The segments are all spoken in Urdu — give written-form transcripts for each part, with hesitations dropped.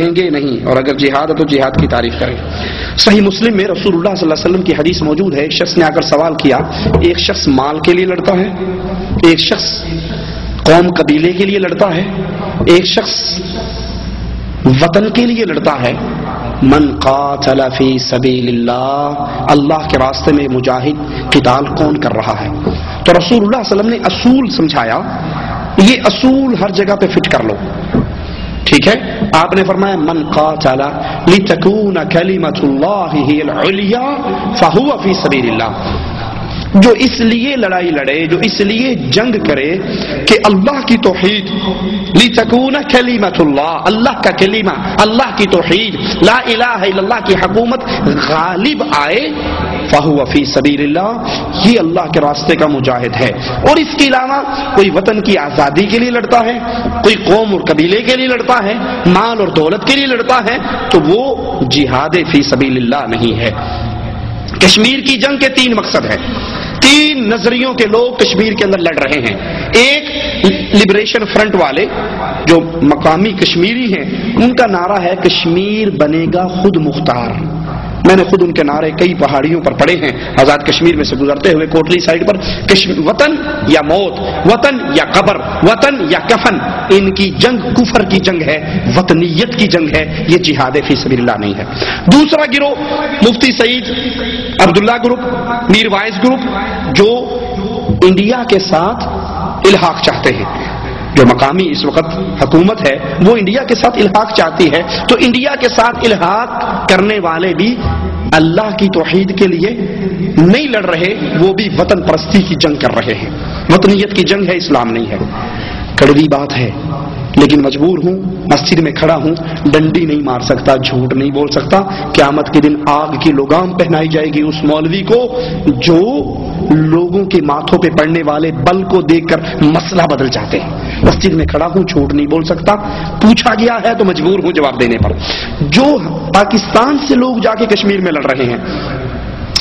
کہیں گے نہیں، اور اگر جہاد ہے تو جہاد کی تعریف کریں۔ صحیح مسلم میں رسول اللہ صلی اللہ علیہ وسلم کی حدیث موجود ہے، ایک شخص نے آ کر سوال کیا، ایک شخص مال کے لیے لڑتا ہے، ایک شخص قوم قبیلے کے لیے لڑتا ہے، ایک شخص وطن کے لیے لڑتا ہے۔ من قاتل فی سبیل اللہ، اللہ کے راستے میں مجاہد قتال کون کر رہا ہے؟ تو رسول اللہ صلی اللہ علیہ وسلم نے اصول سمجھایا، یہ اصول ہر جگہ پہ فٹ کر لو، ٹھیک ہے؟ آپ نے فرمایا من قاتل لتکون کلمۃ اللہ ہی العلیا فہو فی سبیل اللہ، جو اس لیے لڑائی لڑے، جو اس لیے جنگ کرے کہ اللہ کی توحید، لتکون کلمۃ اللہ، اللہ کا کلمہ، اللہ کی توحید، لا الہ الا اللہ کی حکومت غالب آئے، فہو فی سبیل اللہ، یہ اللہ کے راستے کا مجاہد ہے۔ اور اس کے علاوہ کوئی وطن کی آزادی کے لیے لڑتا ہے، کوئی قوم اور قبیلے کے لیے لڑتا ہے، مال اور دولت کے لیے لڑتا ہے، تو وہ جہاد فی سبیل اللہ نہیں ہے۔ کشمیر کی جنگ کے تین مقصد ہیں، تین نظریوں کے لوگ کشمیر کے اندر لڑ رہے ہیں۔ ایک لبریشن فرنٹ والے جو مقامی کشمیری ہیں، ان کا نعرہ ہے کشمیر بنے گا خود مختار۔ میں نے خود ان کے نعرے کئی پہاڑیوں پر پڑھے ہیں، آزاد کشمیر میں سے گزرتے ہوئے کوٹلی سائڈ پر، وطن یا موت، وطن یا قبر، وطن یا کفن، ان کی جنگ کفر کی جنگ ہے، وطنیت کی جنگ ہے، یہ جہاد فی سبیل اللہ نہیں ہے۔ دوسرا گروہ مفتی سعید عبداللہ گروپ، میر وائز گروپ، جو انڈیا کے ساتھ الحاق چاہتے ہیں، جو مقامی اس وقت حکومت ہے وہ انڈیا کے ساتھ الحاق چاہتی ہے، تو انڈیا کے ساتھ الحاق کرنے والے بھی اللہ کی توحید کے لیے نہیں لڑ رہے، وہ بھی وطن پرستی کی جنگ کر رہے ہیں، وطنیت کی جنگ ہے، اسلام نہیں ہے۔ کڑوی بات ہے لیکن مجبور ہوں، مسجد میں کھڑا ہوں، ڈنڈی نہیں مار سکتا، جھوٹ نہیں بول سکتا، قیامت کے دن آگ کی لگام پہنائی جائے گی اس مولوی کو جو لوگوں کے ماتھوں پہ پڑنے والے بل کو دیکھ کر مسئلہ بدل جاتے ہیں۔ مسجد میں کھڑا ہوں، جھوٹ نہیں بول سکتا، پوچھا گیا ہے تو مجبور ہوں جواب دینے پر۔ جو پاکستان سے لوگ جا کے کشمیر میں لڑ رہے ہیں،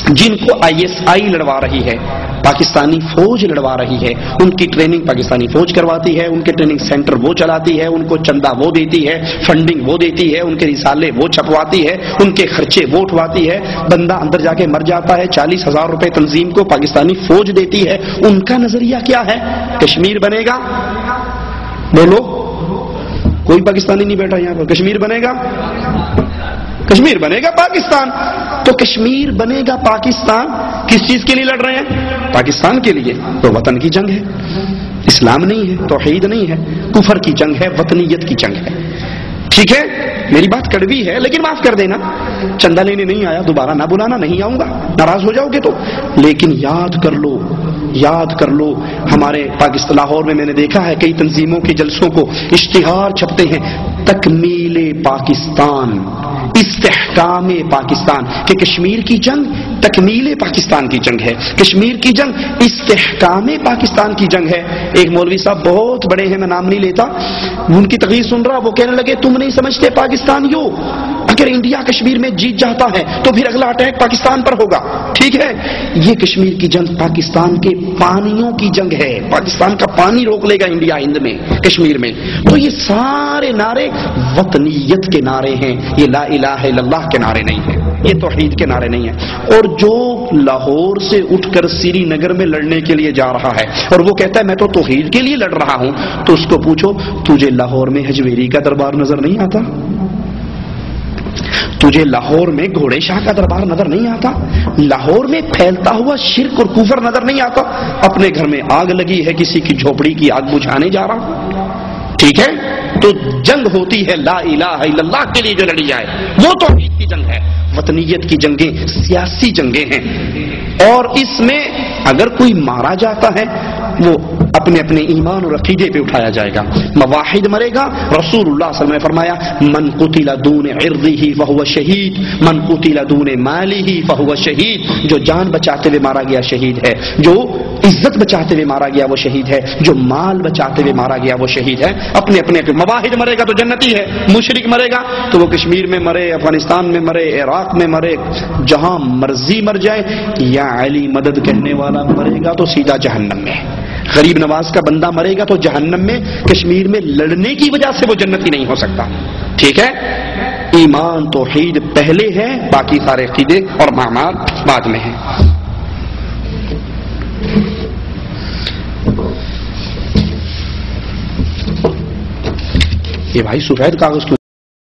جن کو ISI لڑوا رہی ہے، پاکستانی فوج لڑوا رہی ہے، ان کی ٹریننگ پاکستانی فوج کرواتی ہے، ان کے ٹریننگ سینٹر وہ چلاتی ہے، ان کو چندہ وہ دیتی ہے، فنڈنگ وہ دیتی ہے، ان کے رسالے وہ چھپواتی ہے، ان کے خرچے وہ اٹھواتی ہے، بندہ اندر جا کے مر جاتا ہے، 40,000 روپے تنظیم کو پاکستانی فوج دیتی ہے۔ ان کا نظریہ کیا ہے؟ کشمیر بنے گا، بولو، کوئی پاکستانی نہیں بیٹھا یہاں پر، کشمیر بنے گا، کشمیر بنے گا پاکستان۔ تو کشمیر بنے گا پاکستان کس چیز کے لیے لڑ رہے ہیں؟ پاکستان کے لیے، تو وطن کی جنگ ہے، اسلام نہیں ہے، توحید نہیں ہے، کفر کی جنگ ہے، وطنیت کی جنگ ہے، ٹھیک ہے؟ میری بات کڑوی ہے لیکن معاف کر دینا، چندہ لینے نہیں آیا، دوبارہ نہ بلانا، نہیں آؤں گا، ناراض ہو جاؤ گے تو، لیکن یاد کر لو، یاد کر لو، ہمارے پاکستان لاہور میں میں نے دیکھا ہے کئی تنظیموں کے جلسوں کو اشتہار چھپتے ہیں، تکمیل پاکستان، استحکام پاکستان، کہ کشمیر کی جنگ تکمیل پاکستان کی جنگ ہے، کشمیر کی جنگ استحکام پاکستان کی جنگ ہے۔ ایک مولوی صاحب بہت بڑے ہیں، میں نام نہیں لیتا، ان کی تقریر سن رہا، وہ کہنے لگے تم نہیں سمجھتے پاکستانیوں، اگر انڈیا کشمیر میں جیت جاتا ہے تو پھر اگلا اٹیک پاکستان پر ہوگا، ٹھیک ہے؟ یہ کشمیر کی جنگ پاکستان کے پانیوں کی جنگ ہے، پاکستان کا پانی روک لے گا انڈیا ہند میں، کشمیر میں۔ تو یہ سارے نعرے وطنیت کے نعرے ہیں، یہ لا الہ الا اللہ کے نعرے نہیں ہیں، یہ توحید کے نعرے نہیں ہیں۔ اور جو لاہور سے اٹھ کر سری نگر میں لڑنے کے لیے جا رہا ہے اور وہ کہتا ہے میں تو توحید کے لیے لڑ رہا ہوں، تو اس کو پوچھو تجھے لاہور میں حجویری کا دربار نظر نہیں آتا؟ تجھے لاہور میں گھوڑے شاہ کا دربار نظر نہیں آتا؟ لاہور میں پھیلتا ہوا شرک اور کفر نظر نہیں آتا؟ اپنے گھر میں آگ لگی ہے، کسی کی جھوپڑی کی آگ بجھانے جا رہا، ٹھیک ہے؟ تو جنگ ہوتی ہے لا الہ الا اللہ کے لیے جو لڑی جائے، وہ توحید کی جنگ ہے۔ وطنیت کی جنگیں سیاسی جنگیں ہیں، اور اس میں اگر کوئی مارا جاتا ہے وہ اپنے اپنے ایمان اور عقیدے پہ اٹھایا جائے گا، مواحد مرے گا۔ رسول اللہ صلی اللہ علیہ وسلم نے فرمایا من قتل دون عرضه فهو شہید، من قتل دون ماله فهو شہید، جو جان بچاتے ہوئے مارا گیا شہید ہے، جو عزت بچاتے ہوئے مارا گیا وہ شہید ہے، جو مال بچاتے ہوئے مارا گیا وہ شہید ہے۔ اپنے اپنے مواحد مرے گا تو جنتی ہے، مشرک مرے گا تو وہ کشمیر میں مرے، افغانستان میں مرے، عراق میں مرے، جہاں مرضی مر جائے، یا علی مدد کہنے والا مرے گا تو سیدھا جہنم میں، غریب نواز کا بندہ مرے گا تو جہنم میں، کشمیر میں لڑنے کی وجہ سے وہ جنتی نہیں ہو سکتا، ٹھیک ہے؟ ایمان توحید پہلے ہے، باقی سارے عقیدے اور معاملات بعد میں ہیں۔ یہ بھائی سفید کاغذ کیوں